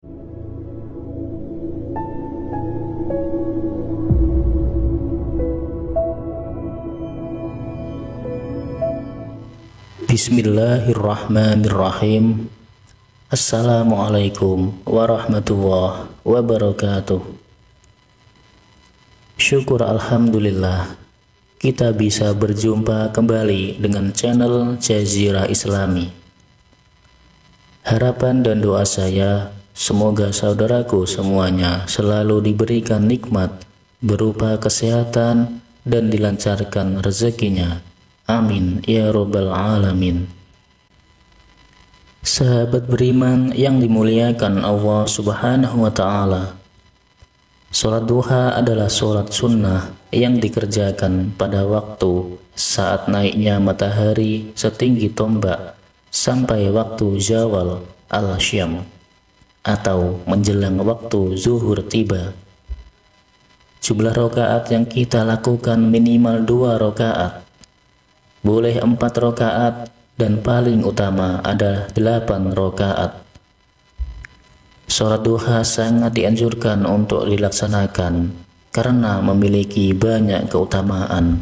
Bismillahirrahmanirrahim. Assalamualaikum warahmatullahi wabarakatuh. Syukur alhamdulillah kita bisa berjumpa kembali dengan channel Jazirah Islami. Harapan dan doa saya semoga saudaraku semuanya selalu diberikan nikmat berupa kesehatan dan dilancarkan rezekinya. Amin ya robbal alamin. Sahabat beriman yang dimuliakan Allah subhanahu wa ta'ala, sholat duha adalah sholat sunnah yang dikerjakan pada waktu saat naiknya matahari setinggi tombak sampai waktu zawal al-syam atau menjelang waktu zuhur tiba. Jumlah rakaat yang kita lakukan minimal 2 rakaat, boleh 4 rakaat, dan paling utama adalah 8 rakaat. Sholat duha sangat dianjurkan untuk dilaksanakan karena memiliki banyak keutamaan.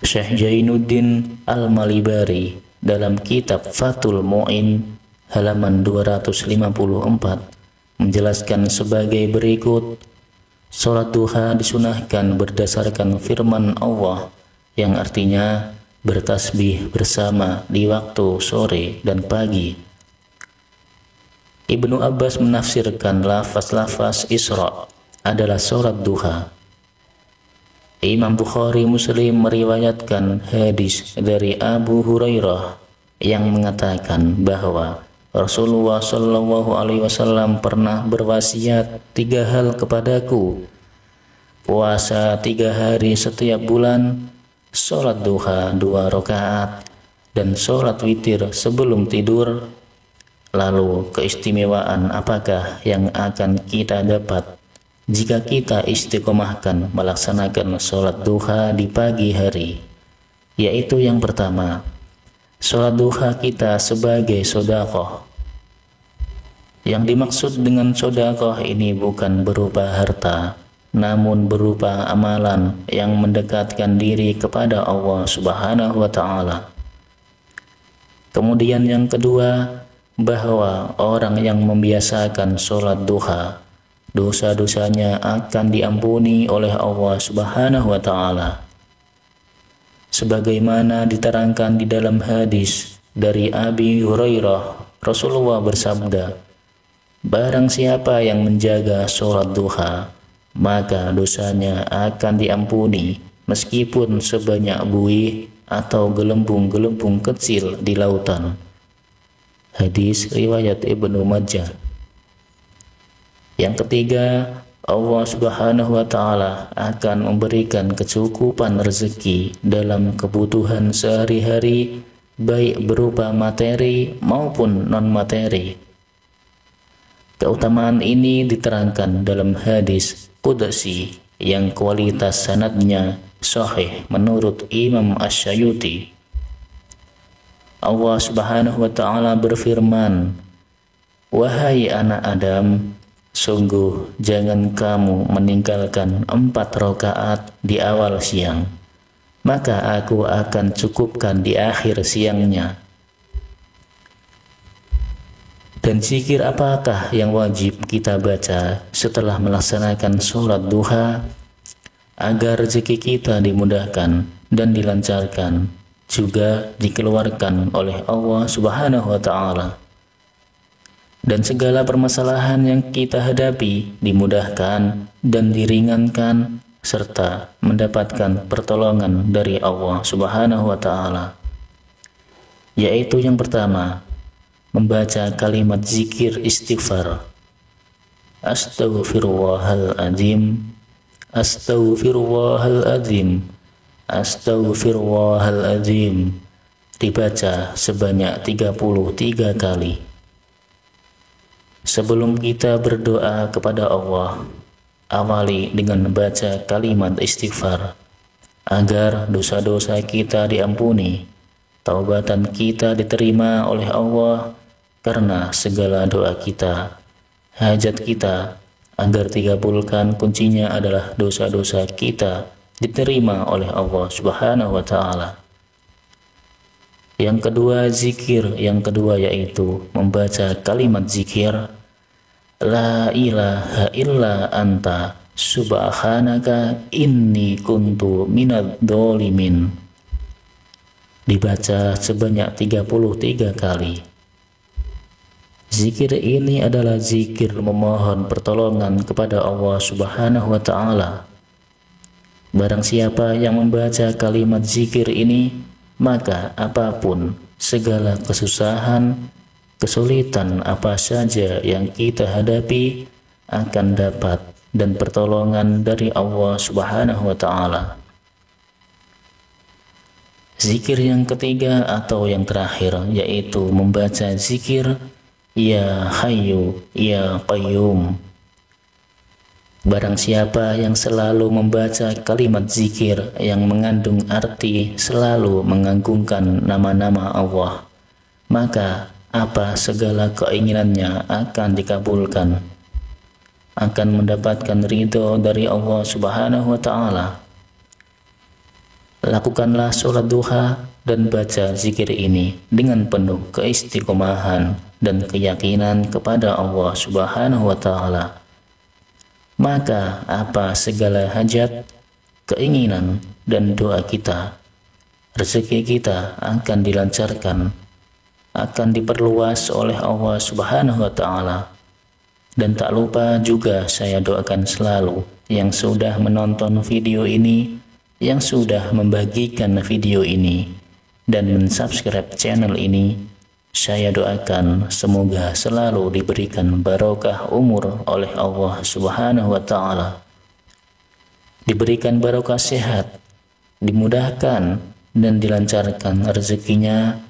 Syekh Jainuddin Al-Malibari dalam kitab Fathul Mu'in halaman 254 menjelaskan sebagai berikut. Sholat duha disunahkan berdasarkan firman Allah yang artinya bertasbih bersama di waktu sore dan pagi. Ibnu Abbas menafsirkan lafaz-lafaz Isra adalah sholat duha. Imam Bukhari Muslim meriwayatkan hadis dari Abu Hurairah yang mengatakan bahwa Rasulullah Shallallahu Alaihi Wasallam pernah berwasiat 3 hal kepadaku: puasa 3 hari setiap bulan, sholat duha 2 rakaat, dan sholat witir sebelum tidur. Lalu keistimewaan apakah yang akan kita dapat jika kita istiqomahkan melaksanakan sholat duha di pagi hari? Yaitu yang pertama, sholat duha kita sebagai sedekah. Yang dimaksud dengan sedekah ini bukan berupa harta, namun berupa amalan yang mendekatkan diri kepada Allah Subhanahu wa ta'ala. Kemudian yang kedua, bahwa orang yang membiasakan sholat duha, dosa-dosanya akan diampuni oleh Allah Subhanahu wa ta'ala. Sebagaimana diterangkan di dalam hadis dari Abi Hurairah, Rasulullah bersabda, barang siapa yang menjaga sholat duha, maka dosanya akan diampuni meskipun sebanyak buih atau gelembung-gelembung kecil di lautan. Hadis riwayat Ibnu Majah. Yang ketiga, Allah Subhanahu wa ta'ala akan memberikan kecukupan rezeki dalam kebutuhan sehari-hari, baik berupa materi maupun non-materi. Keutamaan ini diterangkan dalam hadis Qudsi yang kualitas sanadnya sahih menurut Imam Asy-Syafi'i. Allah Subhanahu wa ta'ala berfirman, wahai anak Adam, sungguh jangan kamu meninggalkan 4 rakaat di awal siang, maka aku akan cukupkan di akhir siangnya. Dan zikir apakah yang wajib kita baca setelah melaksanakan sholat duha agar rezeki kita dimudahkan dan dilancarkan, juga dikeluarkan oleh Allah Subhanahu wa ta'ala, dan segala permasalahan yang kita hadapi dimudahkan dan diringankan serta mendapatkan pertolongan dari Allah Subhanahu wa ta'ala. Yaitu yang pertama, membaca kalimat zikir istighfar. Astaghfirullahaladzim, astaghfirullahaladzim, astaghfirullahaladzim, dibaca sebanyak 33 kali. Sebelum kita berdoa kepada Allah, awali dengan membaca kalimat istighfar agar dosa-dosa kita diampuni, taubatan kita diterima oleh Allah, karena segala doa kita, hajat kita, agar dikabulkan kuncinya adalah dosa-dosa kita diterima oleh Allah Subhanahu wa Ta'ala. Yang kedua, zikir yang kedua yaitu membaca kalimat zikir La ilaha illa anta subhanaka inni kuntu minadz dzalimin. Dibaca sebanyak 33 kali. Zikir ini adalah zikir memohon pertolongan kepada Allah Subhanahu wa Ta'ala. Barang siapa yang membaca kalimat zikir ini, maka apapun, segala kesusahan, kesulitan apa saja yang kita hadapi akan dapat dan pertolongan dari Allah Subhanahu wa Ta'ala. Zikir yang ketiga atau yang terakhir yaitu membaca zikir Ya Hayyu Ya Qayyum. Barang siapa yang selalu membaca kalimat zikir yang mengandung arti selalu mengagungkan nama-nama Allah, maka apa segala keinginannya akan dikabulkan, akan mendapatkan ridho dari Allah Subhanahu wa Ta'ala. Lakukanlah sholat duha dan baca zikir ini dengan penuh keistiqomahan dan keyakinan kepada Allah Subhanahu wa Ta'ala. Maka apa segala hajat, keinginan dan doa kita, rezeki kita akan dilancarkan, akan diperluas oleh Allah Subhanahu wa Ta'ala. Dan tak lupa juga saya doakan selalu yang sudah menonton video ini, yang sudah membagikan video ini dan mensubscribe channel ini. Saya doakan semoga selalu diberikan barokah umur oleh Allah Subhanahu wa Ta'ala, diberikan barokah sehat, dimudahkan dan dilancarkan rezekinya,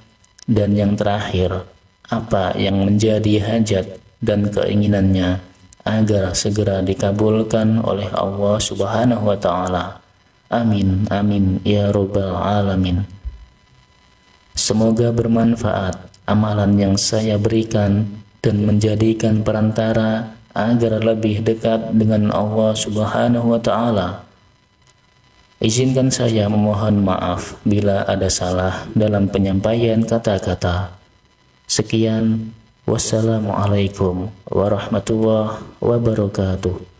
dan yang terakhir, apa yang menjadi hajat dan keinginannya agar segera dikabulkan oleh Allah Subhanahu wa Ta'ala. Amin, amin, ya Rabbal Alamin. Semoga bermanfaat amalan yang saya berikan dan menjadikan perantara agar lebih dekat dengan Allah Subhanahu wa Ta'ala. Izinkan saya memohon maaf bila ada salah dalam penyampaian kata-kata. Sekian, wassalamualaikum warahmatullahi wabarakatuh.